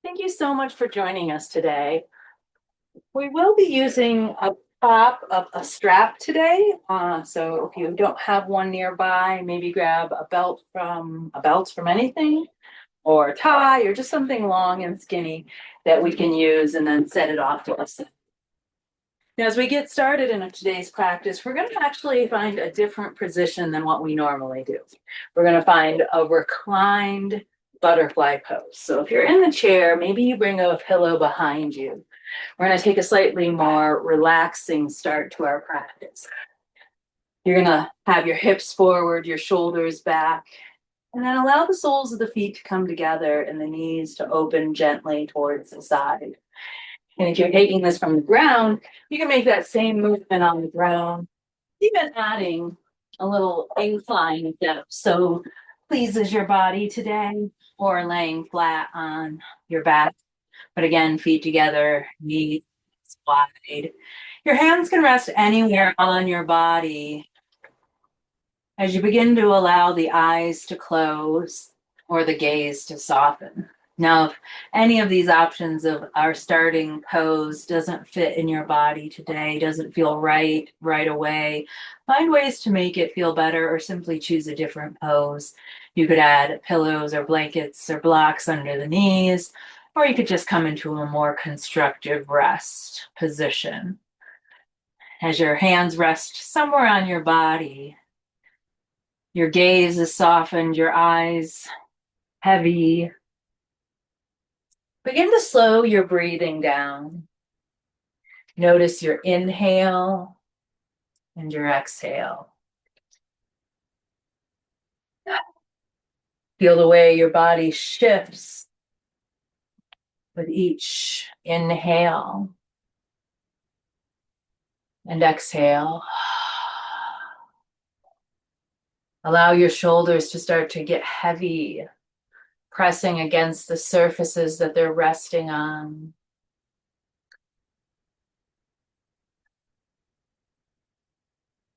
Thank you so much for joining us today. We will be using a top of a strap today. So if you don't have one nearby, maybe grab a belt from anything or a tie or just something long and skinny that we can use and then set it off to us. Now, as we get started in today's practice, we're going to actually find a different position than what we normally do. We're going to find a reclined butterfly pose. So if you're in the chair, maybe you bring a pillow behind you. We're going to take a slightly more relaxing start to our practice. You're going to have your hips forward, your shoulders back, and then allow the soles of the feet to come together and the knees to open gently towards the side. And if you're taking this from the ground, you can make that same movement on the ground, even adding a little incline if that so pleases your body today, or laying flat on your back. But again, feet together, knees wide. Your hands can rest anywhere on your body as you begin to allow the eyes to close or the gaze to soften. Now, if any of these options of our starting pose doesn't fit in your body today, doesn't feel right away, find ways to make it feel better or simply choose a different pose. You could add pillows or blankets or blocks under the knees, or you could just come into a more constructive rest position. As your hands rest somewhere on your body, your gaze is softened, your eyes heavy. Begin to slow your breathing down. Notice your inhale and your exhale. Feel the way your body shifts with each inhale and exhale. Allow your shoulders to start to get heavy, pressing against the surfaces that they're resting on.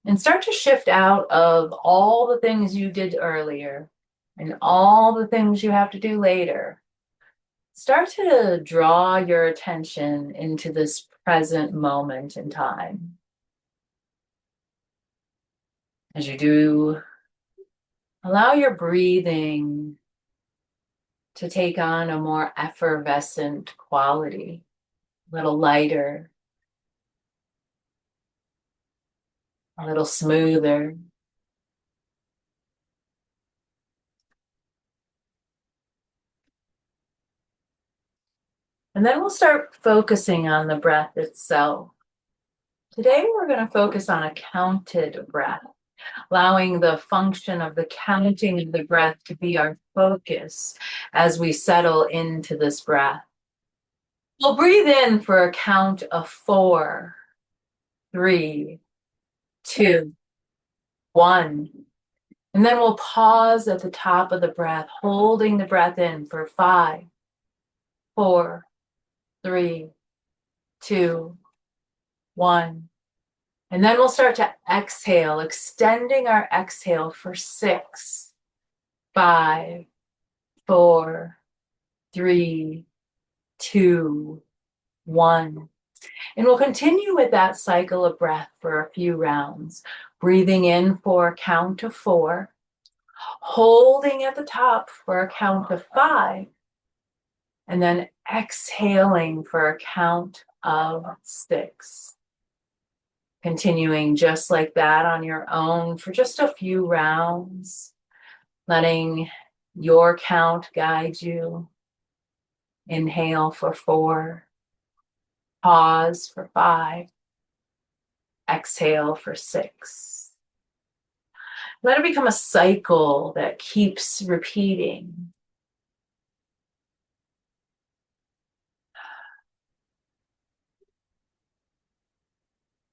And start to shift out of all the things you did earlier and all the things you have to do later. Start to draw your attention into this present moment in time. As you do, allow your breathing to take on a more effervescent quality, a little lighter, a little smoother. And then we'll start focusing on the breath itself. Today, we're going to focus on a counted breath, allowing the function of the counting of the breath to be our focus as we settle into this breath. We'll breathe in for a count of 4, 3, 2, 1. And then we'll pause at the top of the breath, holding the breath in for 5, 4, 3, 2, 1. And then we'll start to exhale, extending our exhale for 6, 5, 4, 3, 2, 1. And we'll continue with that cycle of breath for a few rounds. Breathing in for a count of 4, holding at the top for a count of 5, and then exhaling for a count of 6. Continuing just like that on your own for just a few rounds, letting your count guide you. Inhale for 4, pause for 5, exhale for 6. Let it become a cycle that keeps repeating.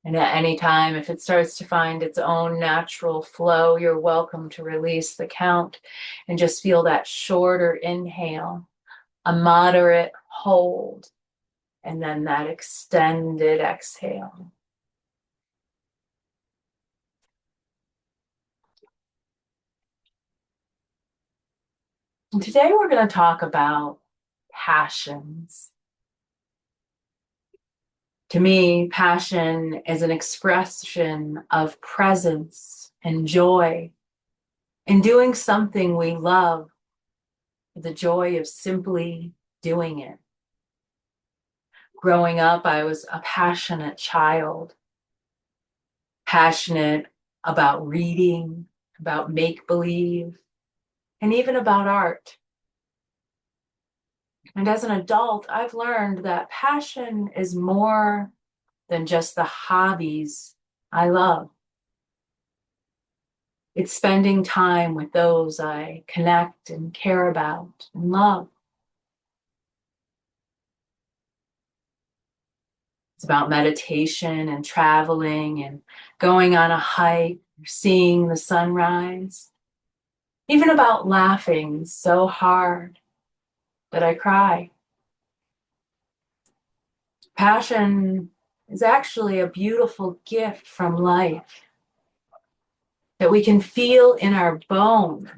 And at any time, if it starts to find its own natural flow, you're welcome to release the count and just feel that shorter inhale, a moderate hold, and then that extended exhale. And today we're going to talk about passions. To me, passion is an expression of presence and joy in doing something we love, the joy of simply doing it. Growing up, I was a passionate child, passionate about reading, about make-believe, and even about art. And as an adult, I've learned that passion is more than just the hobbies I love. It's spending time with those I connect and care about and love. It's about meditation and traveling and going on a hike, seeing the sunrise, even about laughing so hard that I cry. Passion is actually a beautiful gift from life that we can feel in our bones.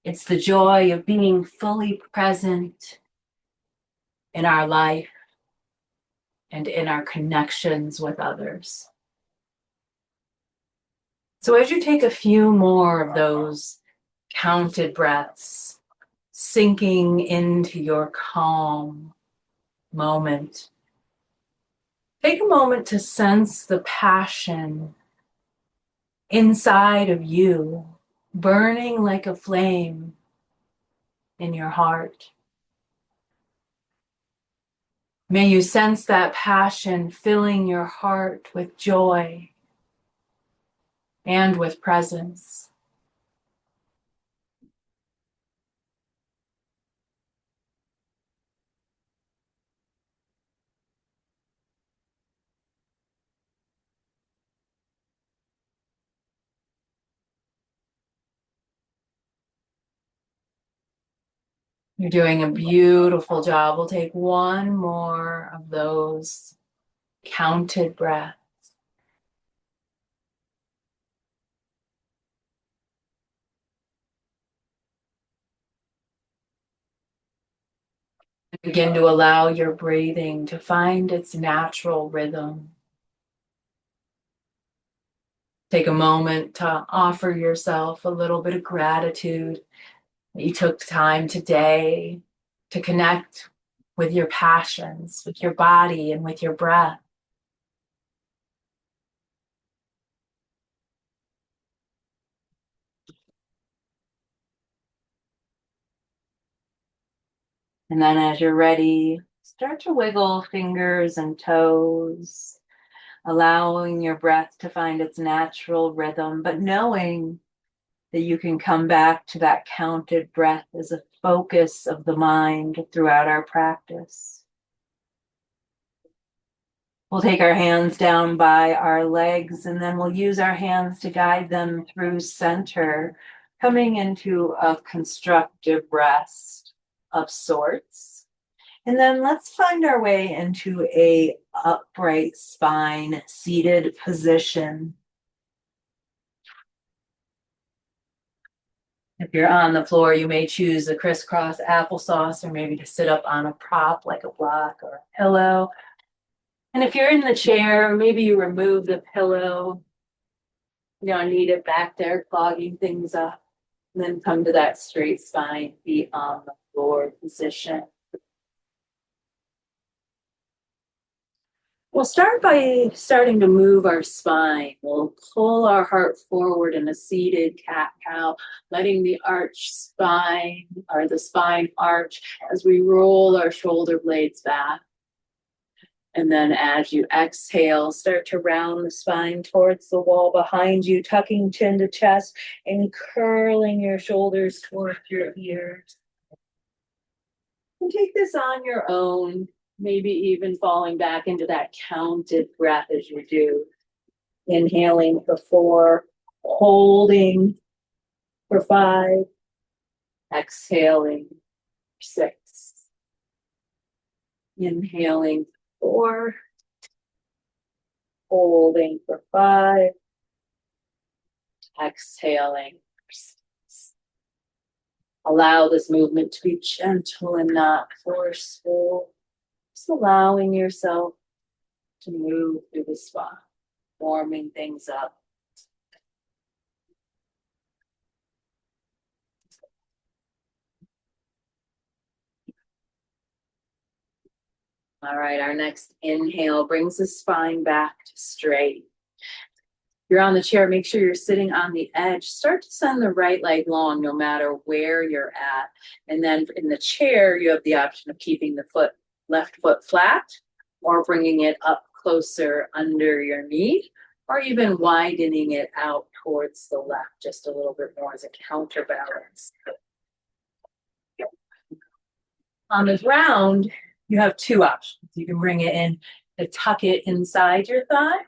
It's the joy of being fully present in our life and in our connections with others. So as you take a few more of those counted breaths, sinking into your calm moment, take a moment to sense the passion inside of you, burning like a flame in your heart. May you sense that passion filling your heart with joy and with presence. You're doing a beautiful job. We'll take one more of those counted breaths. Begin to allow your breathing to find its natural rhythm. Take a moment to offer yourself a little bit of gratitude that you took time today to connect with your passions, with your body, and with your breath. And then as you're ready, start to wiggle fingers and toes, allowing your breath to find its natural rhythm, but knowing that you can come back to that counted breath as a focus of the mind throughout our practice. We'll take our hands down by our legs, and then we'll use our hands to guide them through center, coming into a constructive rest of sorts. And then let's find our way into a upright spine, seated position. If you're on the floor, you may choose the crisscross applesauce or maybe to sit up on a prop like a block or a pillow. And if you're in the chair, maybe you remove the pillow. You don't need it back there clogging things up. And then come to that straight spine, feet on the floor position. We'll start by starting to move our spine. We'll pull our heart forward in a seated cat-cow, letting the arch spine or the spine arch as we roll our shoulder blades back. And then as you exhale, start to round the spine towards the wall behind you, tucking chin to chest and curling your shoulders towards your ears. And take this on your own, maybe even falling back into that counted breath as you do. Inhaling for 4, holding for 5, exhaling for 6. Inhaling for 4, holding for 5, exhaling for 6. Allow this movement to be gentle and not forceful. Just allowing yourself to move through the spine, warming things up. All right, our next inhale brings the spine back to straight. You're on the chair, make sure you're sitting on the edge. Start to send the right leg long no matter where you're at. And then in the chair, you have the option of keeping the left foot flat or bringing it up closer under your knee, or even widening it out towards the left just a little bit more as a counterbalance. On the ground, you have 2 options. You can bring it in to tuck it inside your thigh,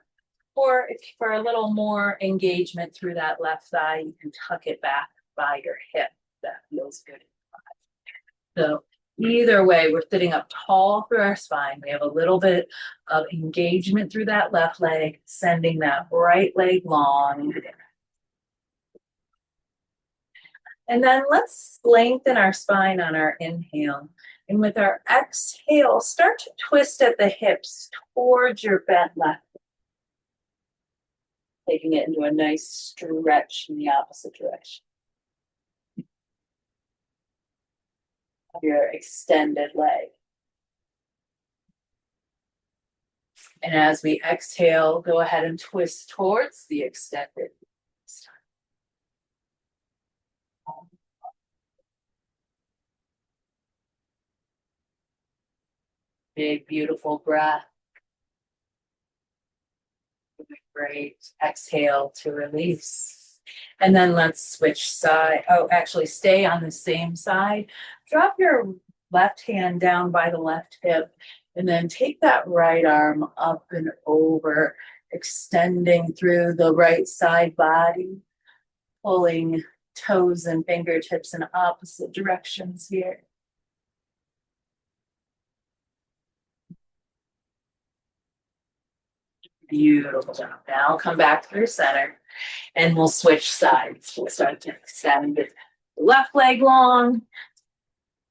or if for a little more engagement through that left thigh, you can tuck it back by your hip. That feels good. So either way, we're sitting up tall through our spine. We have a little bit of engagement through that left leg, sending that right leg long. And then let's lengthen our spine on our inhale. And with our exhale, start to twist at the hips towards your bent left. Taking it into a nice stretch in the opposite direction. Of your extended leg. And as we exhale, go ahead and twist towards the extended. Big, beautiful breath. Great. Exhale to release. And then let's switch side. Oh, actually stay on the same side. Drop your left hand down by the left hip and then take that right arm up and over, extending through the right side body, pulling toes and fingertips in opposite directions here. Beautiful job. Now come back through center and we'll switch sides. We'll start to extend the left leg long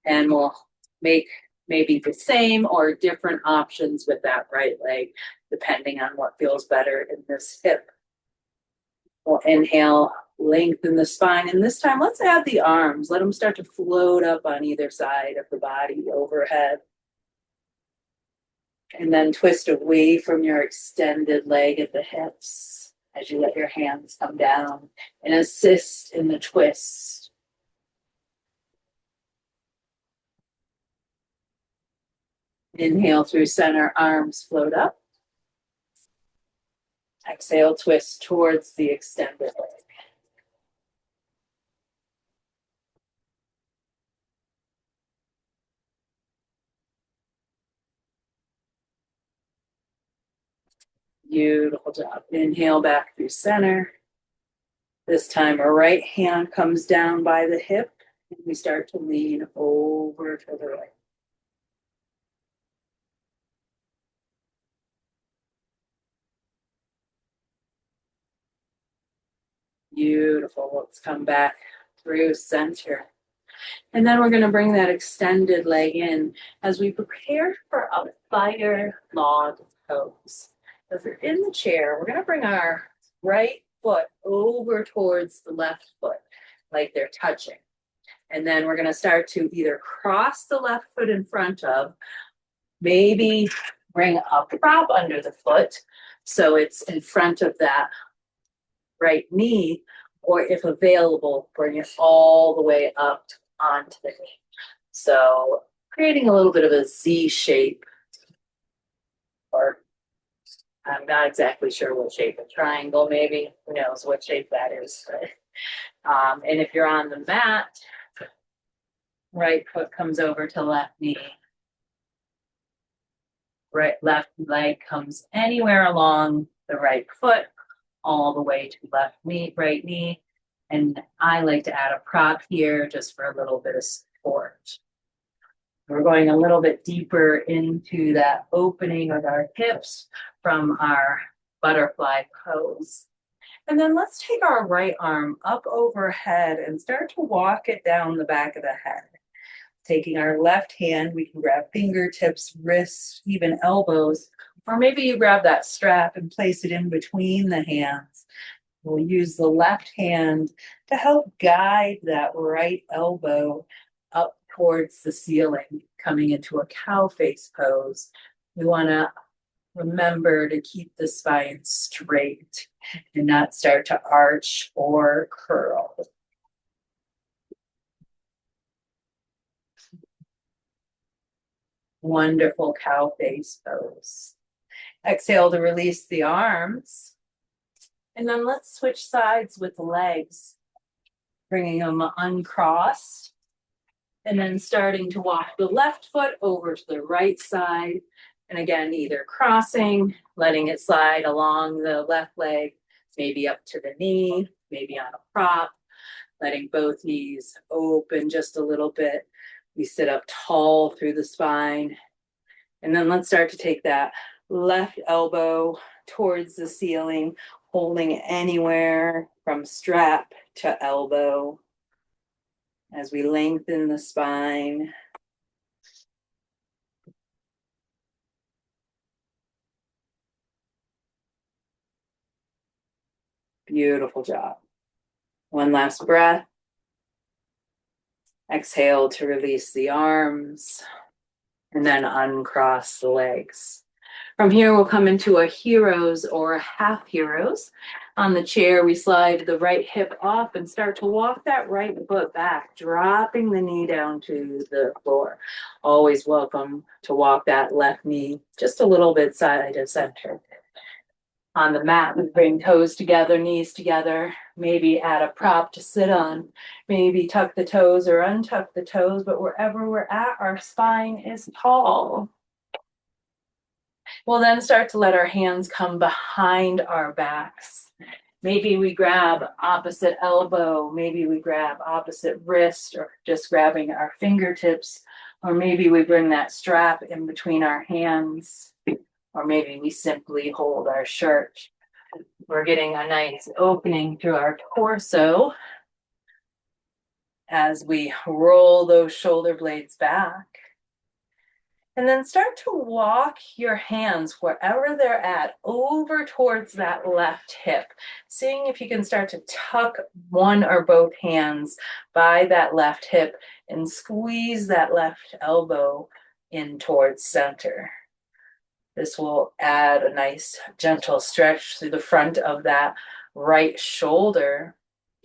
and we'll make maybe the same or different options with that right leg, depending on what feels better in this hip. We'll inhale, lengthen the spine, and this time let's add the arms. Let them start to float up on either side of the body overhead. And then twist away from your extended leg at the hips as you let your hands come down and assist in the twist. Inhale through center, arms float up. Exhale, twist towards the extended leg. Beautiful job. Inhale back through center. This time our right hand comes down by the hip and we start to lean over to the right. Beautiful. Let's come back through center. And then we're going to bring that extended leg in as we prepare for a fire log pose. If you're in the chair, we're going to bring our right foot over towards the left foot, like they're touching. And then we're going to start to either cross the left foot in front of, maybe bring a prop under the foot so it's in front of that right knee, or if available, bring it all the way up onto the knee. So creating a little bit of a Z shape, or I'm not exactly sure what shape, a triangle maybe, who knows what shape that is. And if you're on the mat, right foot comes over to left knee. Left leg comes anywhere along the right foot, all the way to left knee, right knee. And I like to add a prop here just for a little bit of support. We're going a little bit deeper into that opening of our hips from our butterfly pose. And then let's take our right arm up overhead and start to walk it down the back of the head. Taking our left hand, we can grab fingertips, wrists, even elbows, or maybe you grab that strap and place it in between the hands. We'll use the left hand to help guide that right elbow up towards the ceiling, coming into a cow face pose. We want to remember to keep the spine straight and not start to arch or curl. Wonderful cow face pose. Exhale to release the arms. And then let's switch sides with the legs, bringing them uncrossed. And then starting to walk the left foot over to the right side. And again, either crossing, letting it slide along the left leg, maybe up to the knee, maybe on a prop, letting both knees open just a little bit. We sit up tall through the spine. And then let's start to take that left elbow towards the ceiling, holding anywhere from strap to elbow as we lengthen the spine. Beautiful job. One last breath. Exhale to release the arms and then uncross the legs. From here, we'll come into a heroes or a half heroes. On the chair, we slide the right hip off and start to walk that right foot back, dropping the knee down to the floor. Always welcome to walk that left knee just a little bit side to center. On the mat, we bring toes together, knees together, maybe add a prop to sit on, maybe tuck the toes or untuck the toes, but wherever we're at, our spine is tall. We'll then start to let our hands come behind our backs. Maybe we grab opposite elbow, maybe we grab opposite wrist, or just grabbing our fingertips, or maybe we bring that strap in between our hands. Or maybe we simply hold our shirt. We're getting a nice opening through our torso as we roll those shoulder blades back. And then start to walk your hands wherever they're at over towards that left hip. Seeing if you can start to tuck one or both hands by that left hip and squeeze that left elbow in towards center. This will add a nice gentle stretch through the front of that right shoulder.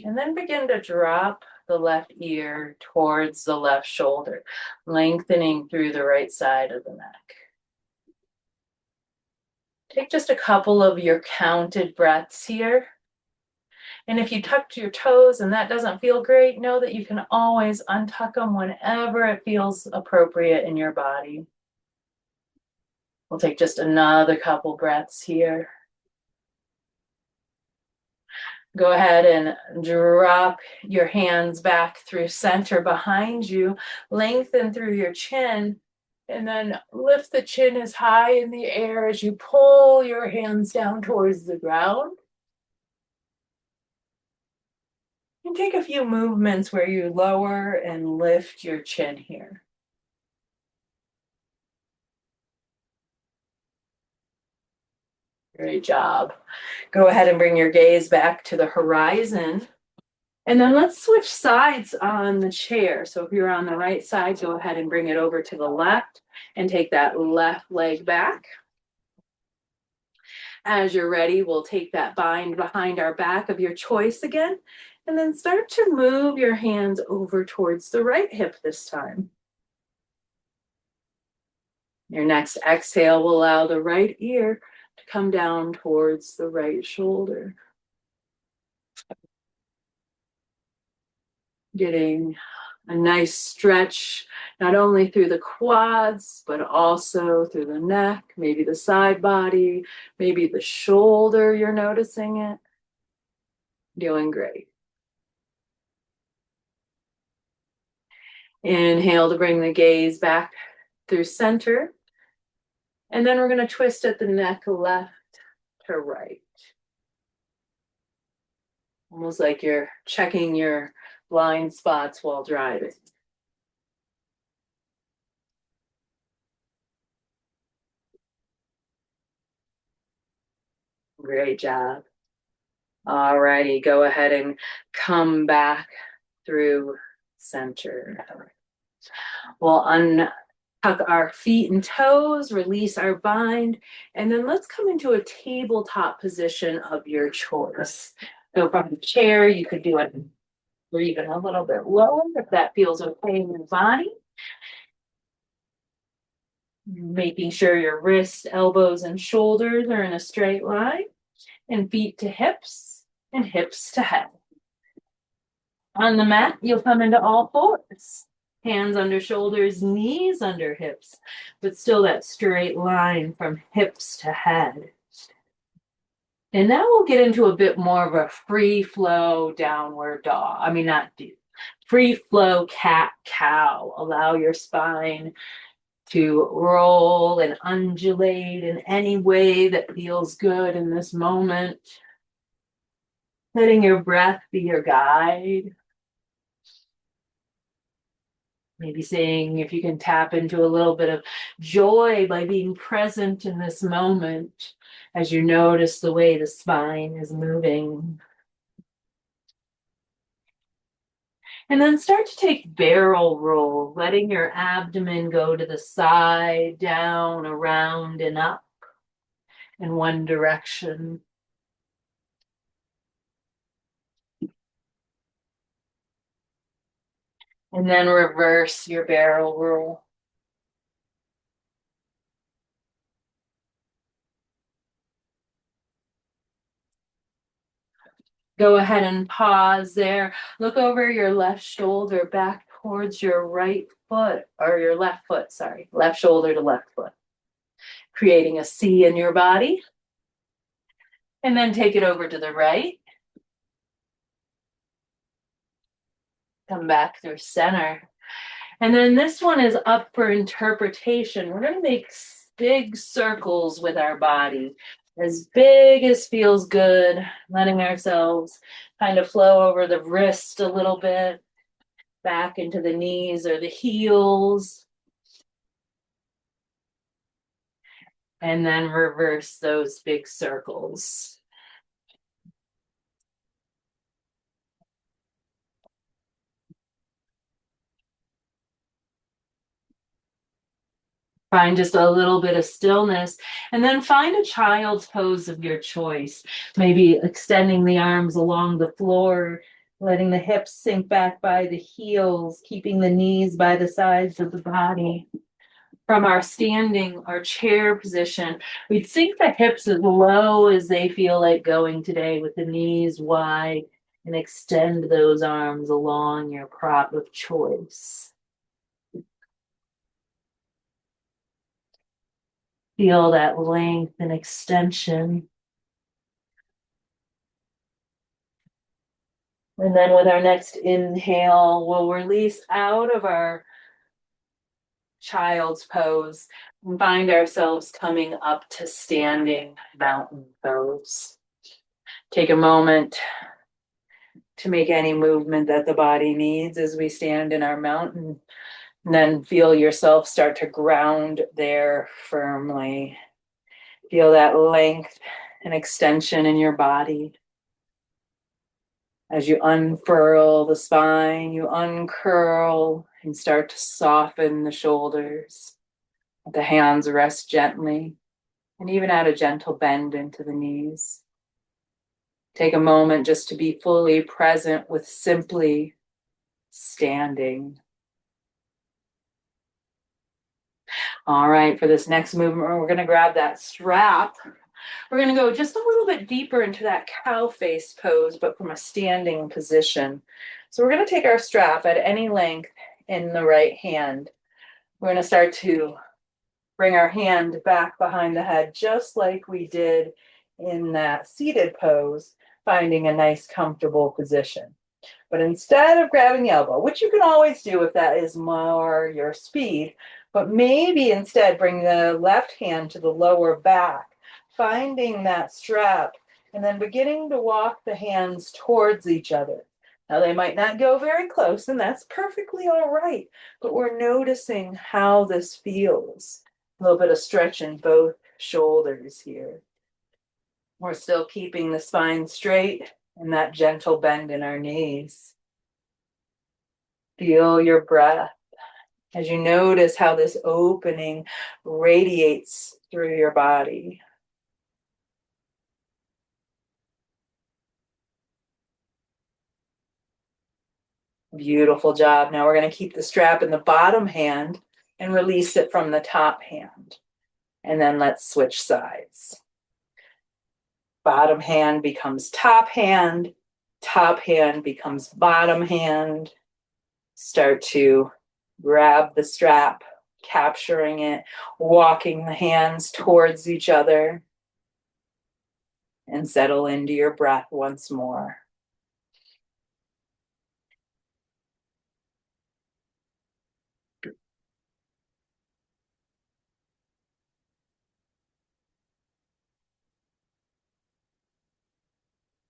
And then begin to drop the left ear towards the left shoulder, lengthening through the right side of the neck. Take just a couple of your counted breaths here. And if you tucked your toes and that doesn't feel great, know that you can always untuck them whenever it feels appropriate in your body. We'll take just another couple breaths here. Go ahead and drop your hands back through center behind you. Lengthen through your chin. And then lift the chin as high in the air as you pull your hands down towards the ground. And take a few movements where you lower and lift your chin here. Great job. Go ahead and bring your gaze back to the horizon. And then let's switch sides on the chair. So if you're on the right side, go ahead and bring it over to the left and take that left leg back. As you're ready, we'll take that bind behind our back of your choice again, and then start to move your hands over towards the right hip this time. Your next exhale will allow the right ear to come down towards the right shoulder. Getting a nice stretch, not only through the quads, but also through the neck, maybe the side body, maybe the shoulder, you're noticing it. Doing great. Inhale to bring the gaze back through center. And then we're going to twist at the neck left to right. Almost like you're checking your blind spots while driving. Great job. All righty, go ahead and come back through center. We'll untuck our feet and toes, release our bind, and then let's come into a tabletop position of your choice. So from the chair, you could do it or even a little bit lower if that feels okay in your body. Making sure your wrists, elbows, and shoulders are in a straight line, and feet to hips and hips to head. On the mat, you'll come into all fours. Hands under shoulders, knees under hips, but still that straight line from hips to head. And now we'll get into a bit more of a free flow downward dog. I mean, not deep. Free flow cat cow. Allow your spine to roll and undulate in any way that feels good in this moment. Letting your breath be your guide. Maybe saying if you can tap into a little bit of joy by being present in this moment as you notice the way the spine is moving. And then start to take barrel roll, letting your abdomen go to the side, down, around, and up in one direction. And then reverse your barrel roll. Go ahead and pause there. Look over your left shoulder back towards your right foot, or your left foot, sorry, left shoulder to left foot. Creating a C in your body. And then take it over to the right. Come back through center. And then this one is up for interpretation. We're going to make big circles with our body. As big as feels good, letting ourselves kind of flow over the wrist a little bit, back into the knees or the heels. And then reverse those big circles. Find just a little bit of stillness, and then find a child's pose of your choice. Maybe extending the arms along the floor, letting the hips sink back by the heels, keeping the knees by the sides of the body. From our standing or chair position, we'd sink the hips as low as they feel like going today, with the knees wide, and extend those arms along your prop of choice. Feel that length and extension. And then with our next inhale, we'll release out of our child's pose and find ourselves coming up to standing mountain pose. Take a moment to make any movement that the body needs as we stand in our mountain. And then feel yourself start to ground there firmly. Feel that length and extension in your body. As you unfurl the spine, you uncurl and start to soften the shoulders. Let the hands rest gently, and even add a gentle bend into the knees. Take a moment just to be fully present with simply standing. All right, for this next movement, we're going to grab that strap. We're going to go just a little bit deeper into that cow face pose, but from a standing position. So we're going to take our strap at any length in the right hand. We're going to start to bring our hand back behind the head, just like we did in that seated pose, finding a nice, comfortable position. But instead of grabbing the elbow, which you can always do if that is more your speed, but maybe instead bring the left hand to the lower back, finding that strap, and then beginning to walk the hands towards each other. Now, they might not go very close, and that's perfectly all right, but we're noticing how this feels. A little bit of stretch in both shoulders here. We're still keeping the spine straight and that gentle bend in our knees. Feel your breath as you notice how this opening radiates through your body. Beautiful job. Now we're going to keep the strap in the bottom hand and release it from the top hand. And then let's switch sides. Bottom hand becomes top hand becomes bottom hand. Start to grab the strap, capturing it, walking the hands towards each other, and settle into your breath once more.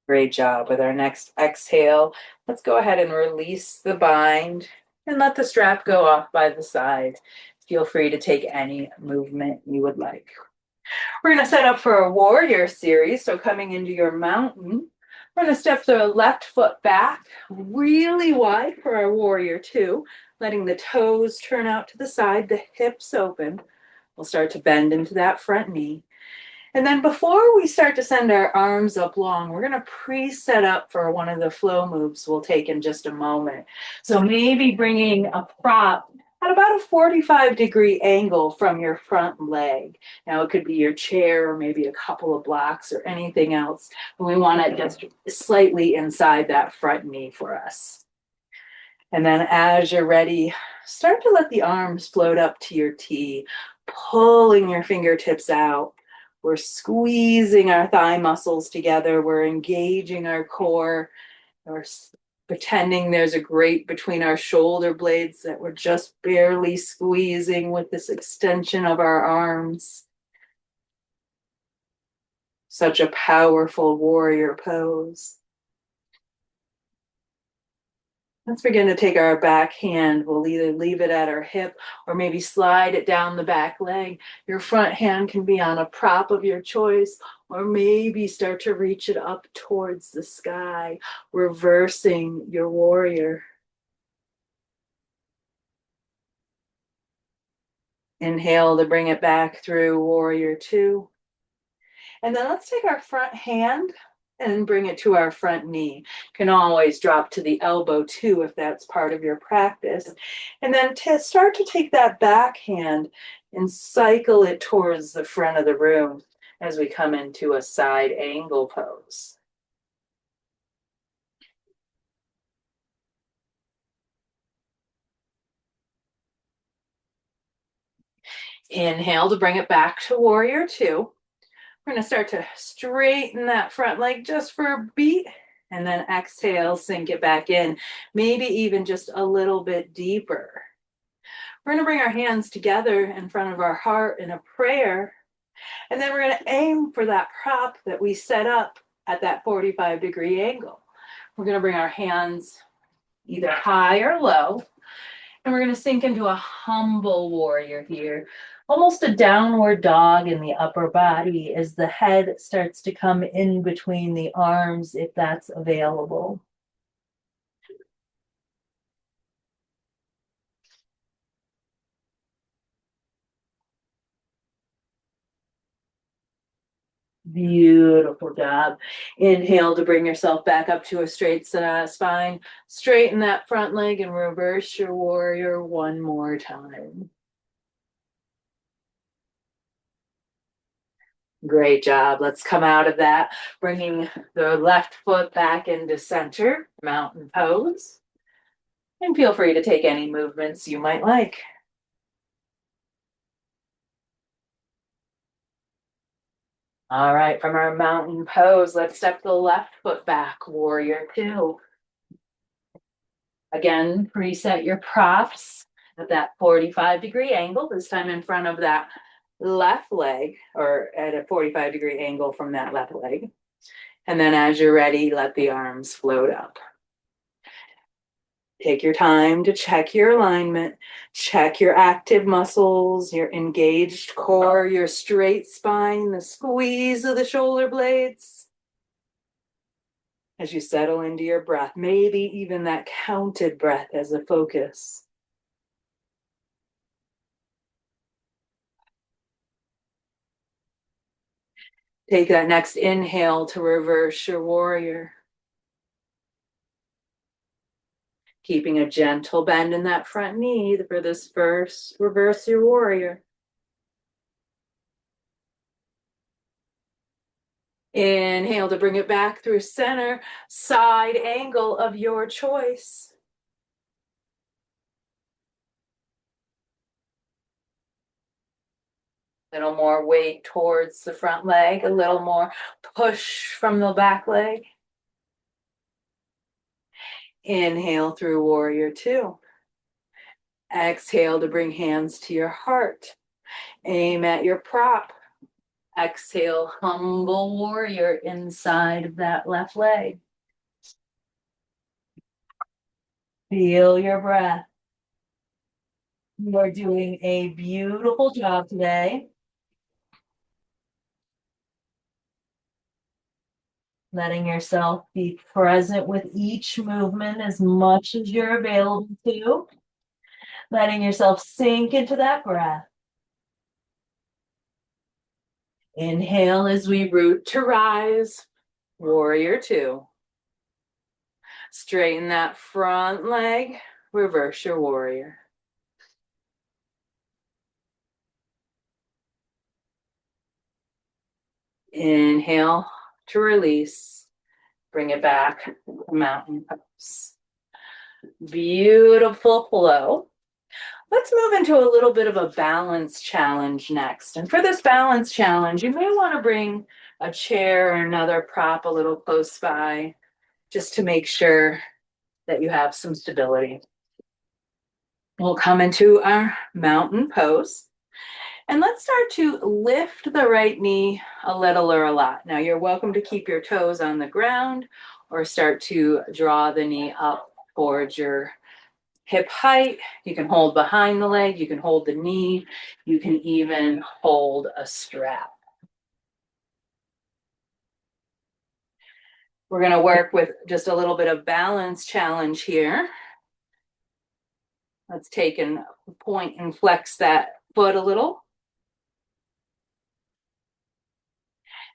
Great job. With our next exhale, let's go ahead and release the bind and let the strap go off by the side. Feel free to take any movement you would like. We're going to set up for a warrior series. So coming into your mountain, we're going to step the left foot back really wide for our warrior two, letting the toes turn out to the side, the hips open. We'll start to bend into that front knee. And then before we start to send our arms up long, we're going to pre-set up for one of the flow moves we'll take in just a moment. So maybe bringing a prop at about a 45-degree angle from your front leg. Now it could be your chair or maybe a couple of blocks or anything else. But we want it just slightly inside that front knee for us. And then as you're ready, start to let the arms float up to your T, pulling your fingertips out. We're squeezing our thigh muscles together. We're engaging our core. We're pretending there's a grate between our shoulder blades that we're just barely squeezing with this extension of our arms. Such a powerful warrior pose. Let's begin to take our back hand. We'll either leave it at our hip or maybe slide it down the back leg. Your front hand can be on a prop of your choice, or maybe start to reach it up towards the sky, reversing your warrior. Inhale to bring it back through warrior two. And then let's take our front hand and bring it to our front knee. Can always drop to the elbow too if that's part of your practice. And then start to take that back hand and cycle it towards the front of the room as we come into a side angle pose. Inhale to bring it back to warrior two. We're going to start to straighten that front leg just for a beat. And then exhale, sink it back in, maybe even just a little bit deeper. We're going to bring our hands together in front of our heart in a prayer. And then we're going to aim for that prop that we set up at that 45-degree angle. We're going to bring our hands either high or low. And we're going to sink into a humble warrior here. Almost a downward dog in the upper body as the head starts to come in between the arms if that's available. Beautiful job. Inhale to bring yourself back up to a straight spine. Straighten that front leg and reverse your warrior one more time. Great job. Let's come out of that, bringing the left foot back into center, mountain pose. And feel free to take any movements you might like. All right, from our mountain pose, let's step the left foot back, warrior two. Again, preset your props at that 45-degree angle, this time in front of that left leg, or at a 45-degree angle from that left leg. And then as you're ready, let the arms float up. Take your time to check your alignment, check your active muscles, your engaged core, your straight spine, the squeeze of the shoulder blades. As you settle into your breath, maybe even that counted breath as a focus. Take that next inhale to reverse your warrior. Keeping a gentle bend in that front knee for this first reverse your warrior. Inhale to bring it back through center, side angle of your choice. A little more weight towards the front leg, a little more push from the back leg. Inhale through warrior two. Exhale to bring hands to your heart. Aim at your prop. Exhale, humble warrior inside of that left leg. Feel your breath. You're doing a beautiful job today. Letting yourself be present with each movement as much as you're available to. Letting yourself sink into that breath. Inhale as we root to rise. Warrior two. Straighten that front leg. Reverse your warrior. Inhale to release. Bring it back, mountain pose. Beautiful flow. Let's move into a little bit of a balance challenge next. And for this balance challenge, you may want to bring a chair or another prop a little close by, just to make sure that you have some stability. We'll come into our mountain pose. And let's start to lift the right knee a little or a lot. Now you're welcome to keep your toes on the ground or start to draw the knee up towards your hip height. You can hold behind the leg, you can hold the knee, you can even hold a strap. We're going to work with just a little bit of balance challenge here. Let's take a point and flex that foot a little.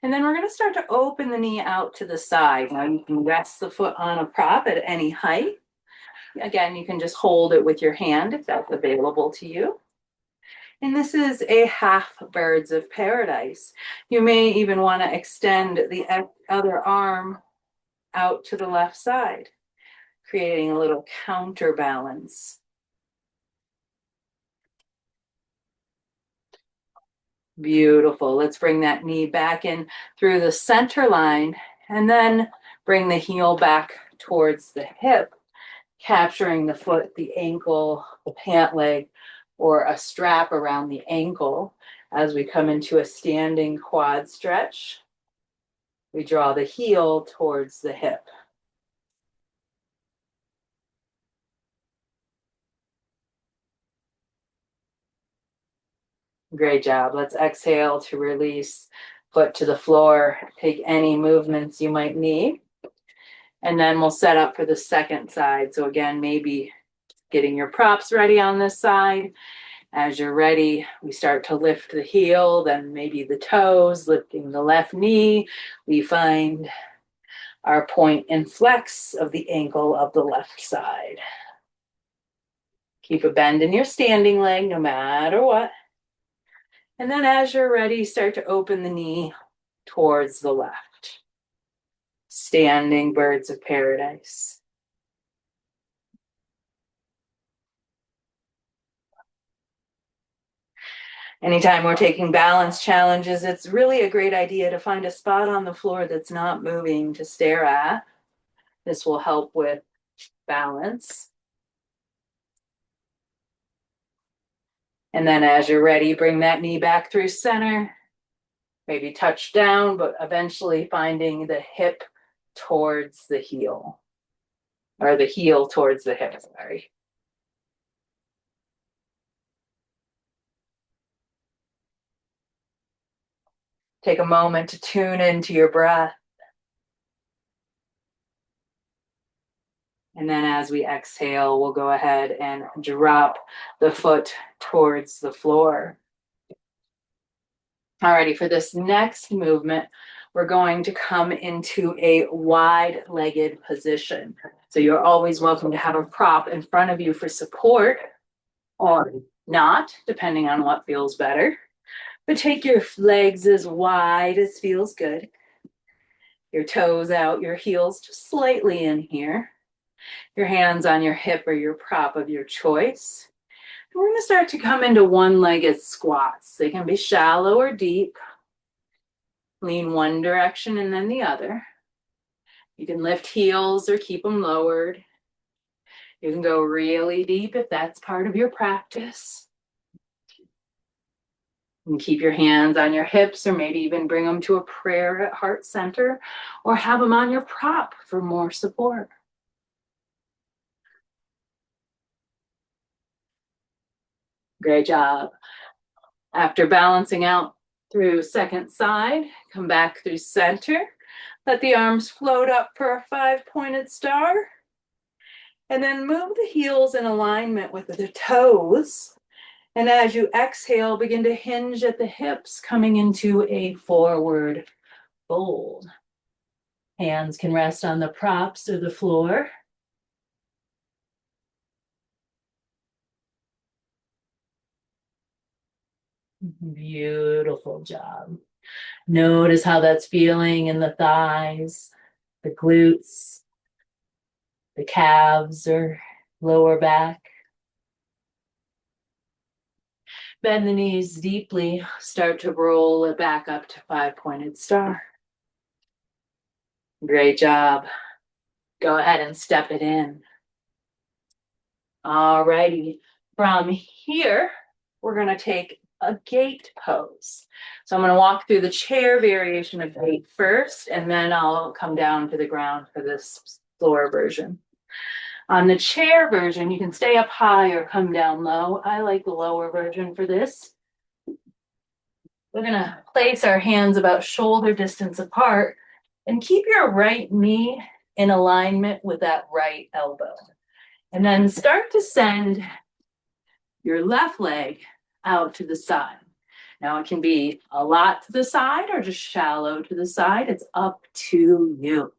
And then we're going to start to open the knee out to the side. Now you can rest the foot on a prop at any height. Again, you can just hold it with your hand if that's available to you. And this is a half birds of paradise. You may even want to extend the other arm out to the left side, creating a little counterbalance. Beautiful. Let's bring that knee back in through the center line and then bring the heel back towards the hip, capturing the foot, the ankle, the pant leg, or a strap around the ankle. As we come into a standing quad stretch, we draw the heel towards the hip. Great job. Let's exhale to release, foot to the floor, take any movements you might need. And then we'll set up for the second side. So again, maybe getting your props ready on this side. As you're ready, we start to lift the heel, then maybe the toes, lifting the left knee. We find our point and flex of the ankle of the left side. Keep a bend in your standing leg no matter what. And then as you're ready, start to open the knee towards the left. Standing birds of paradise. Anytime we're taking balance challenges, it's really a great idea to find a spot on the floor that's not moving to stare at. This will help with balance. And then as you're ready, bring that knee back through center, maybe touch down, but eventually finding the hip towards the heel, or the heel towards the hip, sorry. Take a moment to tune into your breath. And then as we exhale, we'll go ahead and drop the foot towards the floor. Alrighty, for this next movement, we're going to come into a wide-legged position. So you're always welcome to have a prop in front of you for support, or not, depending on what feels better. But take your legs as wide as feels good. Your toes out, your heels just slightly in here. Your hands on your hip or your prop of your choice. And we're going to start to come into one-legged squats. They can be shallow or deep. Lean one direction and then the other. You can lift heels or keep them lowered. You can go really deep if that's part of your practice. You can keep your hands on your hips or maybe even bring them to a prayer at heart center or have them on your prop for more support. Great job. After balancing out through second side, come back through center. Let the arms float up for a 5-pointed star. And then move the heels in alignment with the toes. And as you exhale, begin to hinge at the hips, coming into a forward fold. Hands can rest on the props or the floor. Beautiful job. Notice how that's feeling in the thighs, the glutes, the calves or lower back. Bend the knees deeply. Start to roll it back up to 5-pointed star. Great job. Go ahead and step it in. All righty. From here, we're going to take a gate pose. So I'm going to walk through the chair variation of gate first, and then I'll come down to the ground for this floor version. On the chair version, you can stay up high or come down low. I like the lower version for this. We're going to place our hands about shoulder distance apart and keep your right knee in alignment with that right elbow. And then start to send your left leg out to the side. Now it can be a lot to the side or just shallow to the side. It's up to you.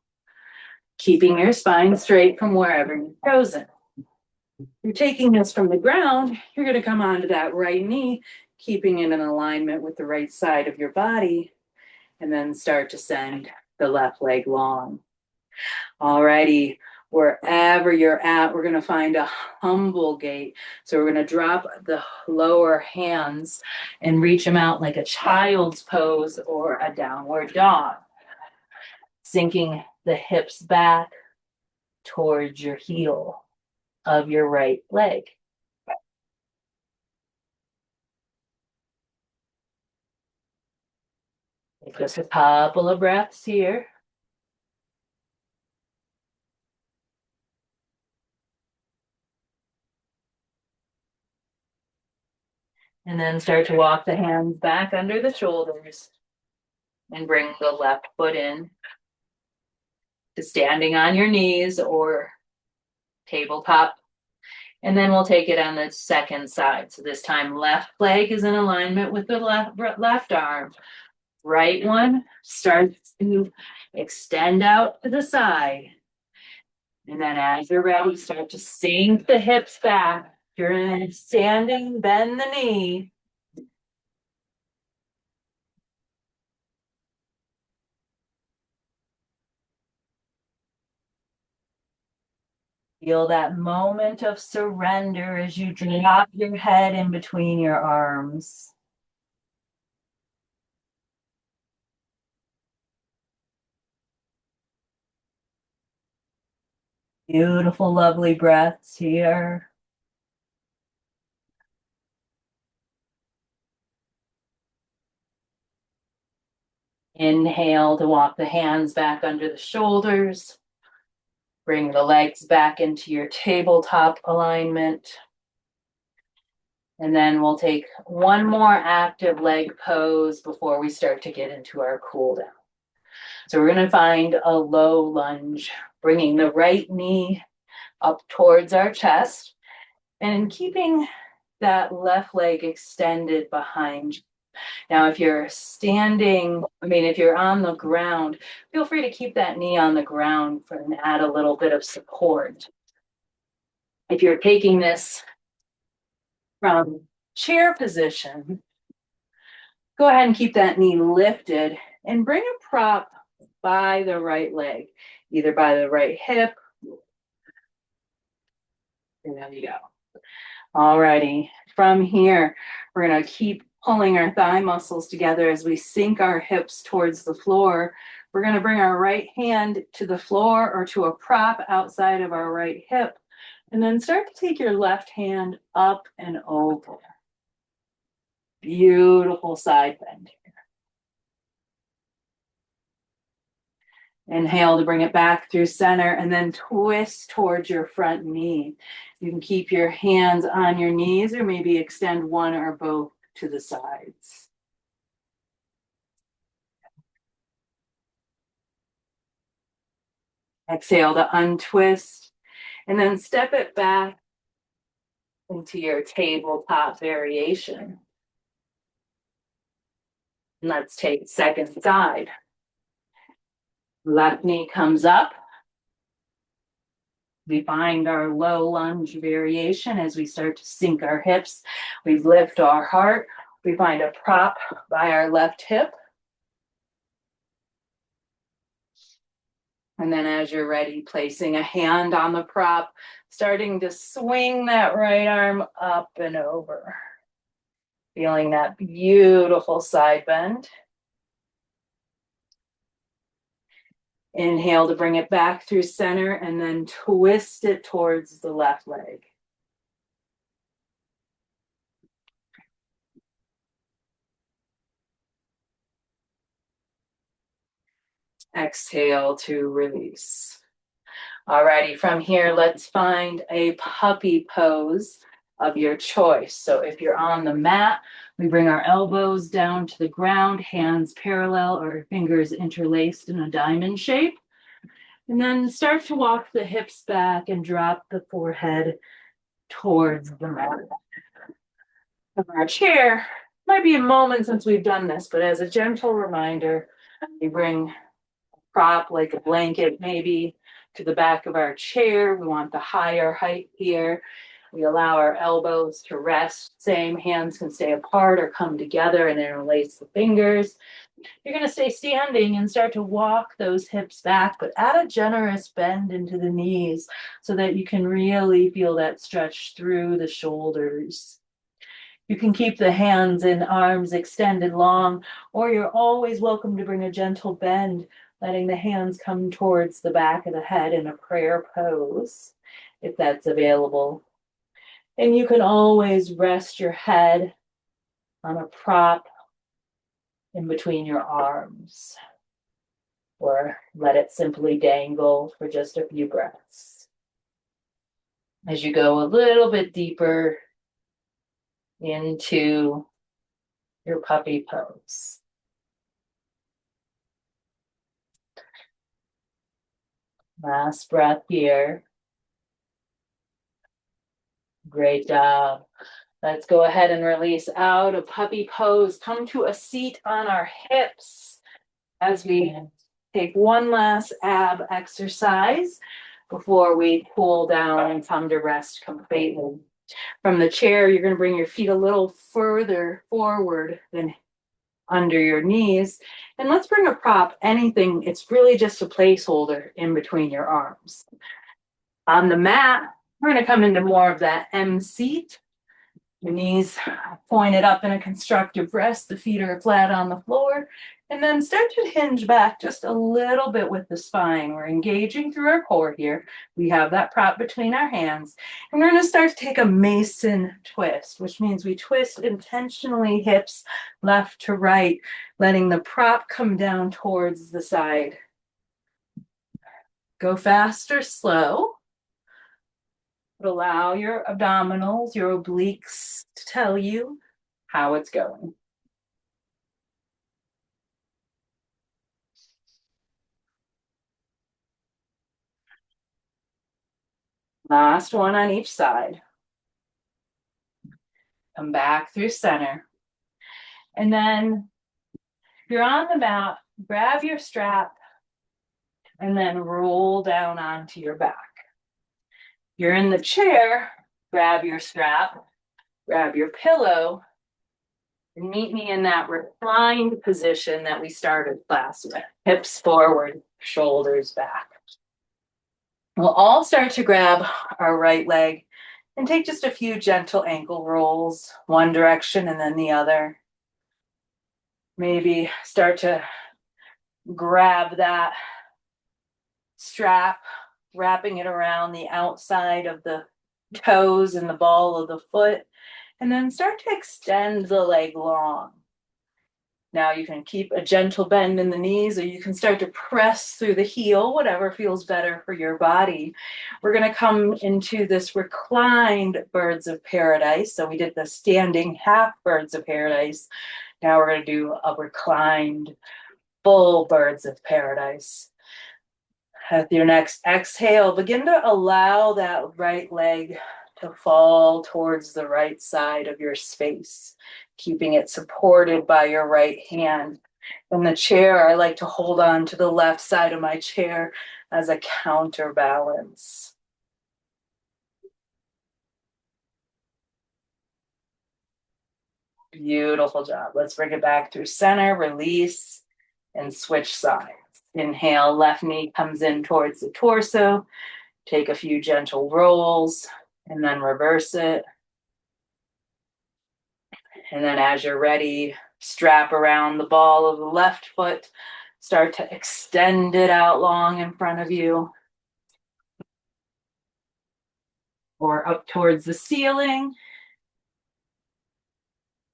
Keeping your spine straight from wherever you've chosen. You're taking this from the ground, you're going to come onto that right knee, keeping it in alignment with the right side of your body, and then start to send the left leg long. Alrighty, wherever you're at, we're going to find a humble gait. So we're going to drop the lower hands and reach them out like a child's pose or a downward dog. Sinking the hips back towards your heel of your right leg. Take just a couple of breaths here. And then start to walk the hands back under the shoulders and bring the left foot in to standing on your knees or tabletop. And then we'll take it on the second side. So this time left leg is in alignment with the left arm. Right one starts to extend out to the side. And then as you're ready, start to sink the hips back. You're in standing, bend the knee. Feel that moment of surrender as you drop your head in between your arms. Beautiful, lovely breaths here. Inhale to walk the hands back under the shoulders. Bring the legs back into your tabletop alignment. And then we'll take one more active leg pose before we start to get into our cool down. So we're going to find a low lunge, bringing the right knee up towards our chest and keeping that left leg extended behind you. Now, if you're standing, if you're on the ground, feel free to keep that knee on the ground and add a little bit of support. If you're taking this from chair position, go ahead and keep that knee lifted and bring a prop by the right leg, either by the right hip. And there you go. Alrighty, from here, we're gonna keep pulling our thigh muscles together as we sink our hips towards the floor. We're gonna bring our right hand to the floor or to a prop outside of our right hip, and then start to take your left hand up and over. Beautiful side bend here. Inhale to bring it back through center and then twist towards your front knee. You can keep your hands on your knees or maybe extend one or both to the sides. Exhale to untwist and then step it back into your tabletop variation. Let's take second side. Left knee comes up. We find our low lunge variation as we start to sink our hips. We lift our heart. We find a prop by our left hip. And then as you're ready, placing a hand on the prop, starting to swing that right arm up and over. Feeling that beautiful side bend. Inhale to bring it back through center and then twist it towards the left leg. Exhale to release. Alrighty, from here, let's find a puppy pose of your choice. So if you're on the mat, we bring our elbows down to the ground, hands parallel or fingers interlaced in a diamond shape. And then start to walk the hips back and drop the forehead towards the mat. From our chair, might be a moment since we've done this, but as a gentle reminder, we bring a prop like a blanket maybe to the back of our chair. We want the higher height here. We allow our elbows to rest. Same, hands can stay apart or come together and interlace the fingers. You're going to stay standing and start to walk those hips back, but add a generous bend into the knees so that you can really feel that stretch through the shoulders. You can keep the hands and arms extended long, or you're always welcome to bring a gentle bend, letting the hands come towards the back of the head in a prayer pose, if that's available. And you can always rest your head on a prop in between your arms, or let it simply dangle for just a few breaths. As you go a little bit deeper into your puppy pose. Last breath here. Great job. Let's go ahead and release out of puppy pose. Come to a seat on our hips as we take one last ab exercise before we cool down and come to rest completely. From the chair, you're going to bring your feet a little further forward than under your knees. And let's bring a prop, anything. It's really just a placeholder in between your arms. On the mat, we're going to come into more of that M seat. Your knees pointed up in a constructive rest, the feet are flat on the floor, and then start to hinge back just a little bit with the spine. We're engaging through our core here. We have that prop between our hands, and we're going to start to take a Mason twist, which means we twist intentionally hips left to right, letting the prop come down towards the side. Go fast or slow. But allow your abdominals, your obliques to tell you how it's going. Last one on each side. Come back through center. And then if you're on the mat, grab your strap and then roll down onto your back. If you're in the chair, grab your strap, grab your pillow, and meet me in that reclined position that we started class with. Hips forward, shoulders back. We'll all start to grab our right leg and take just a few gentle ankle rolls, one direction and then the other. Maybe start to grab that strap, wrapping it around the outside of the toes and the ball of the foot, and then start to extend the leg long. Now you can keep a gentle bend in the knees, or you can start to press through the heel, whatever feels better for your body. We're going to come into this reclined birds of paradise. So we did the standing half birds of paradise. Now we're going to do a reclined full birds of paradise. At your next exhale, begin to allow that right leg to fall towards the right side of your space, keeping it supported by your right hand. In the chair, I like to hold on to the left side of my chair as a counterbalance. Beautiful job. Let's bring it back through center, release, and switch sides. Inhale, left knee comes in towards the torso. Take a few gentle rolls and then reverse it. And then as you're ready, strap around the ball of the left foot. Start to extend it out long in front of you. Or up towards the ceiling.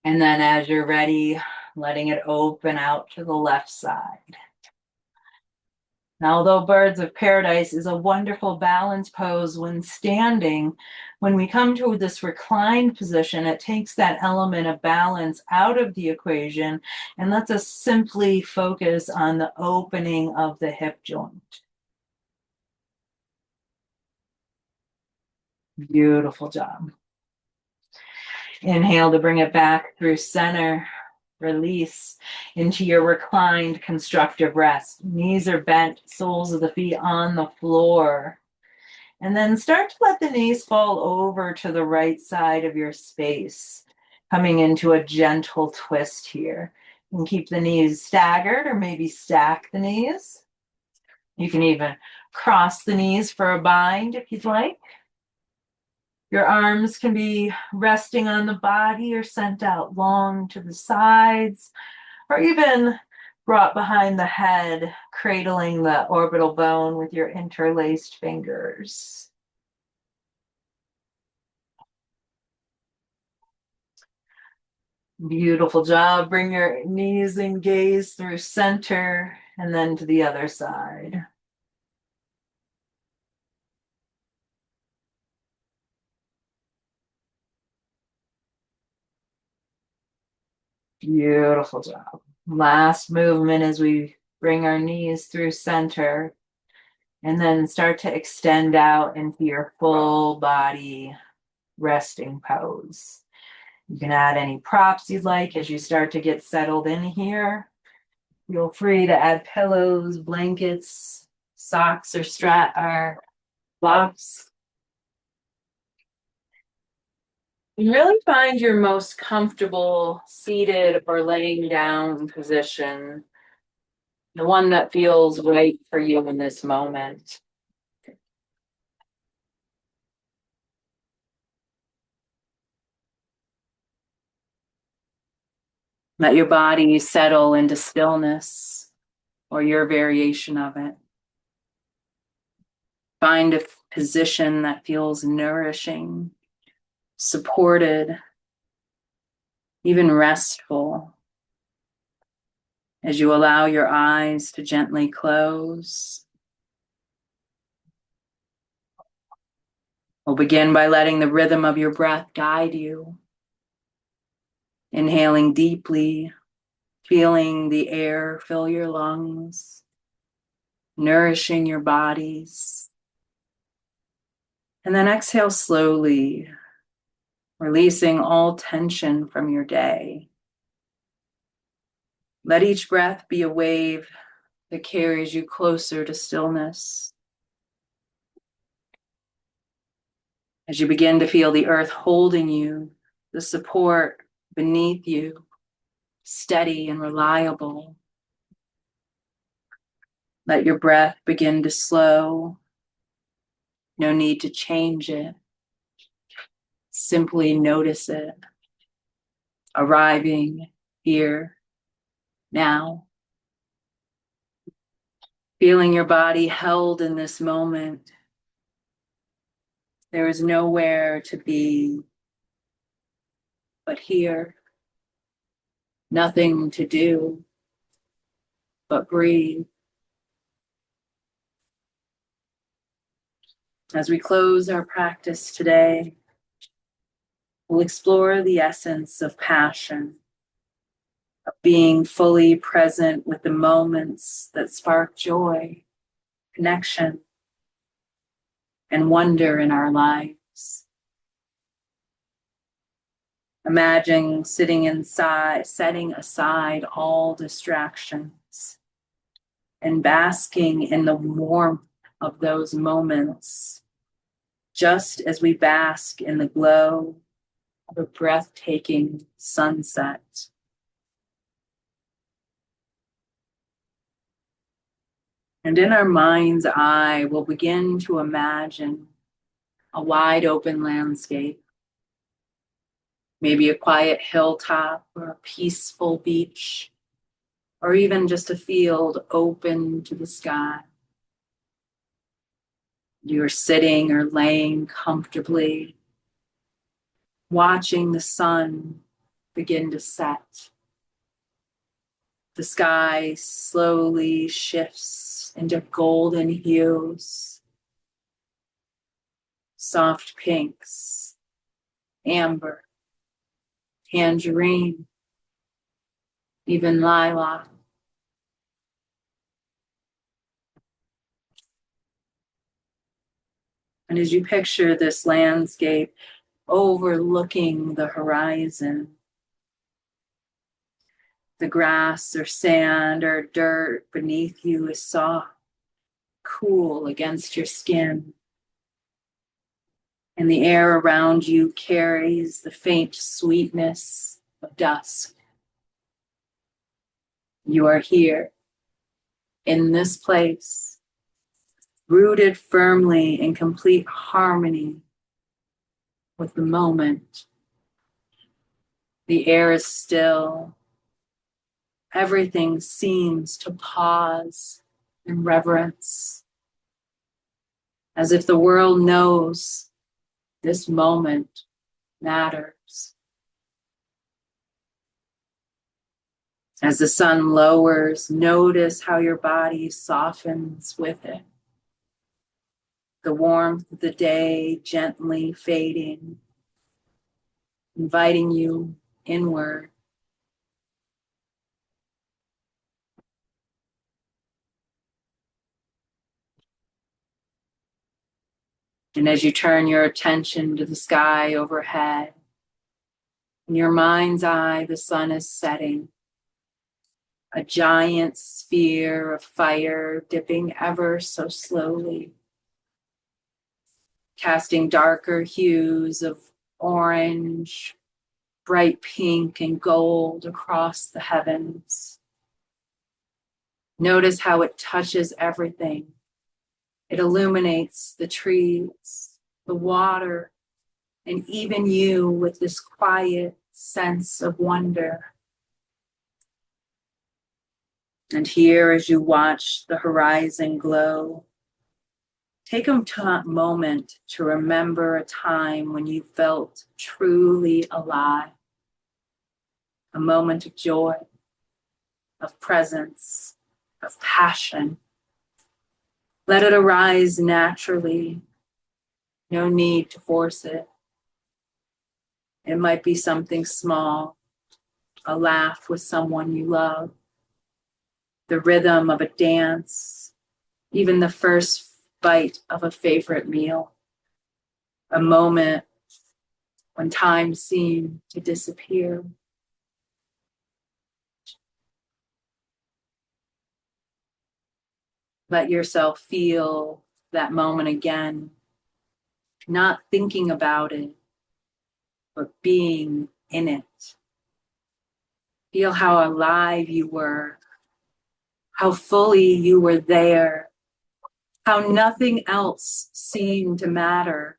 And then as you're ready, letting it open out to the left side. Now, although Birds of Paradise is a wonderful balance pose when standing, when we come to this reclined position, it takes that element of balance out of the equation and lets us simply focus on the opening of the hip joint. Beautiful job. Inhale to bring it back through center. Release into your reclined constructive rest. Knees are bent, soles of the feet on the floor. And then start to let the knees fall over to the right side of your space, coming into a gentle twist here. You can keep the knees staggered or maybe stack the knees. You can even cross the knees for a bind if you'd like. Your arms can be resting on the body or sent out long to the sides, or even brought behind the head, cradling the orbital bone with your interlaced fingers. Beautiful job. Bring your knees and gaze through center and then to the other side. Beautiful job. Last movement as we bring our knees through center and then start to extend out into your full body resting pose. You can add any props you'd like as you start to get settled in here. Feel free to add pillows, blankets, socks, or blocks. You really find your most comfortable seated or laying down position, the one that feels right for you in this moment. Let your body settle into stillness or your variation of it. Find a position that feels nourishing, supported, even restful, as you allow your eyes to gently close. We'll begin by letting the rhythm of your breath guide you. Inhaling deeply, feeling the air fill your lungs, nourishing your bodies. And then exhale slowly, releasing all tension from your day. Let each breath be a wave that carries you closer to stillness. As you begin to feel the earth holding you, the support beneath you, steady and reliable. Let your breath begin to slow. No need to change it. Simply notice it, arriving here, now. Feeling your body held in this moment. There is nowhere to be but here. Nothing to do but breathe. As we close our practice today, we'll explore the essence of passion, of being fully present with the moments that spark joy, connection, and wonder in our lives. Imagine setting aside all distractions and basking in the warmth of those moments, just as we bask in the glow of a breathtaking sunset. And in our mind's eye, we'll begin to imagine a wide open landscape, maybe a quiet hilltop or a peaceful beach, or even just a field open to the sky. You're sitting or laying comfortably, watching the sun begin to set. The sky slowly shifts into golden hues, soft pinks, amber, tangerine, even lilac. And as you picture this landscape overlooking the horizon, the grass or sand or dirt beneath you is soft, cool against your skin. And the air around you carries the faint sweetness of dusk. You are here, in this place, rooted firmly in complete harmony with the moment. The air is still. Everything seems to pause in reverence, as if the world knows this moment matters. As the sun lowers, notice how your body softens with it. The warmth of the day gently fading, inviting you inward. And as you turn your attention to the sky overhead, in your mind's eye, the sun is setting. A giant sphere of fire dipping ever so slowly, casting darker hues of orange, bright pink, and gold across the heavens. Notice how it touches everything. It illuminates the trees, the water, and even you with this quiet sense of wonder. And here, as you watch the horizon glow, take a moment to remember a time when you felt truly alive, a moment of joy, of presence, of passion. Let it arise naturally, no need to force it. It might be something small, a laugh with someone you love, the rhythm of a dance, even the first bite of a favorite meal, a moment when time seemed to disappear. Let yourself feel that moment again, not thinking about it, but being in it. Feel how alive you were, how fully you were there, how nothing else seemed to matter.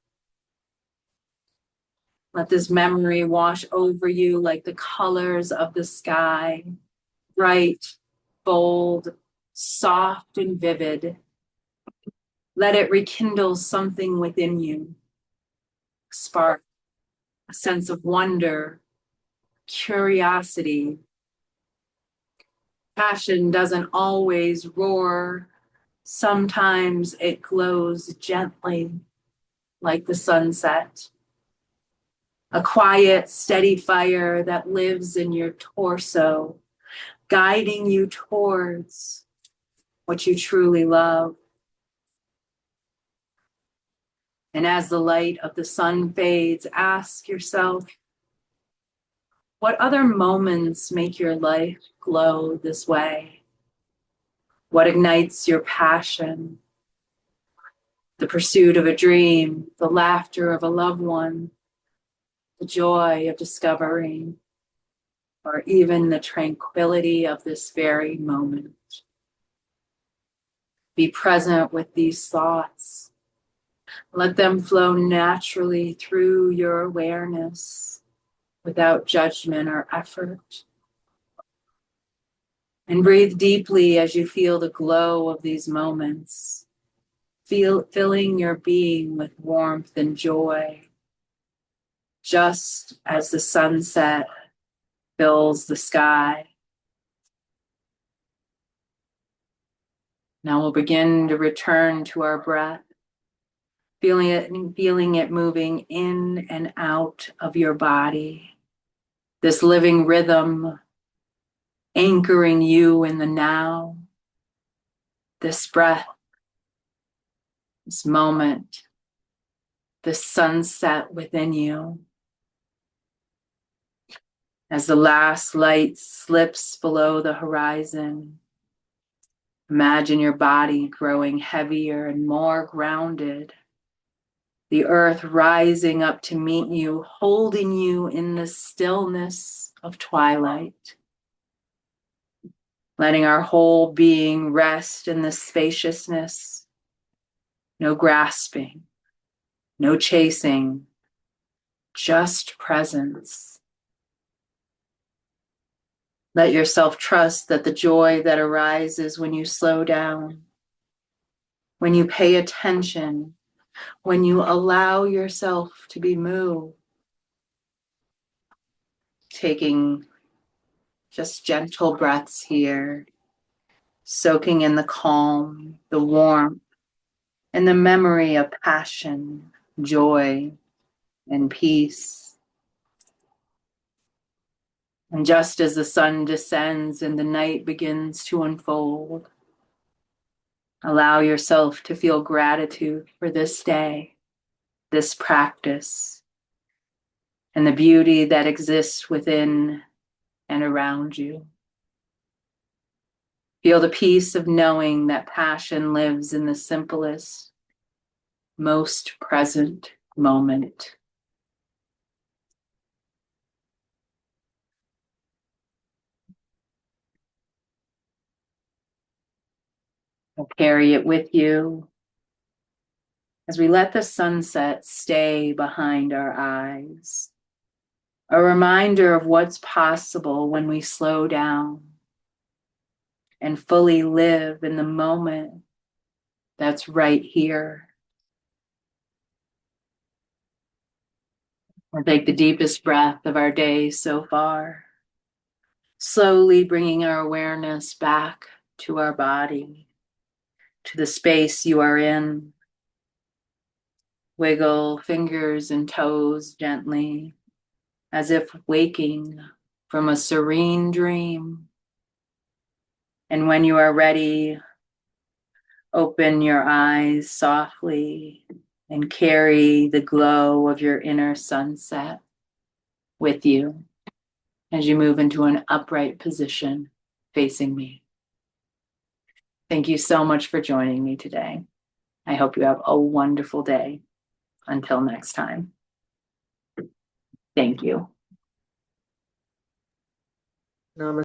Let this memory wash over you like the colors of the sky, bright, bold, soft, and vivid. Let it rekindle something within you, a spark, a sense of wonder, curiosity. Passion doesn't always roar. Sometimes it glows gently, like the sunset. A quiet, steady fire that lives in your torso, guiding you towards what you truly love. And as the light of the sun fades, ask yourself, what other moments make your life glow this way? What ignites your passion? The pursuit of a dream, the laughter of a loved one, the joy of discovering, or even the tranquility of this very moment. Be present with these thoughts. Let them flow naturally through your awareness without judgment or effort. And breathe deeply as you feel the glow of these moments, filling your being with warmth and joy, just as the sunset fills the sky. Now we'll begin to return to our breath, feeling it moving in and out of your body. This living rhythm anchoring you in the now, this breath, this moment, this sunset within you. As the last light slips below the horizon, imagine your body growing heavier and more grounded. The earth rising up to meet you, holding you in the stillness of twilight. Letting our whole being rest in the spaciousness. No grasping, no chasing, just presence. Let yourself trust that the joy that arises when you slow down, when you pay attention, when you allow yourself to be moved, taking just gentle breaths here, soaking in the calm, the warmth, and the memory of passion, joy, and peace. And just as the sun descends and the night begins to unfold, allow yourself to feel gratitude for this day, this practice, and the beauty that exists within and around you. Feel the peace of knowing that passion lives in the simplest, most present moment. Carry it with you as we let the sunset stay behind our eyes. A reminder of what's possible when we slow down, and fully live in the moment that's right here. We'll take the deepest breath of our day so far, slowly bringing our awareness back to our body, to the space you are in. Wiggle fingers and toes gently, as if waking from a serene dream. And when you are ready, open your eyes softly and carry the glow of your inner sunset with you as you move into an upright position facing me. Thank you so much for joining me today. I hope you have a wonderful day. Until next time. Thank you. Namaste.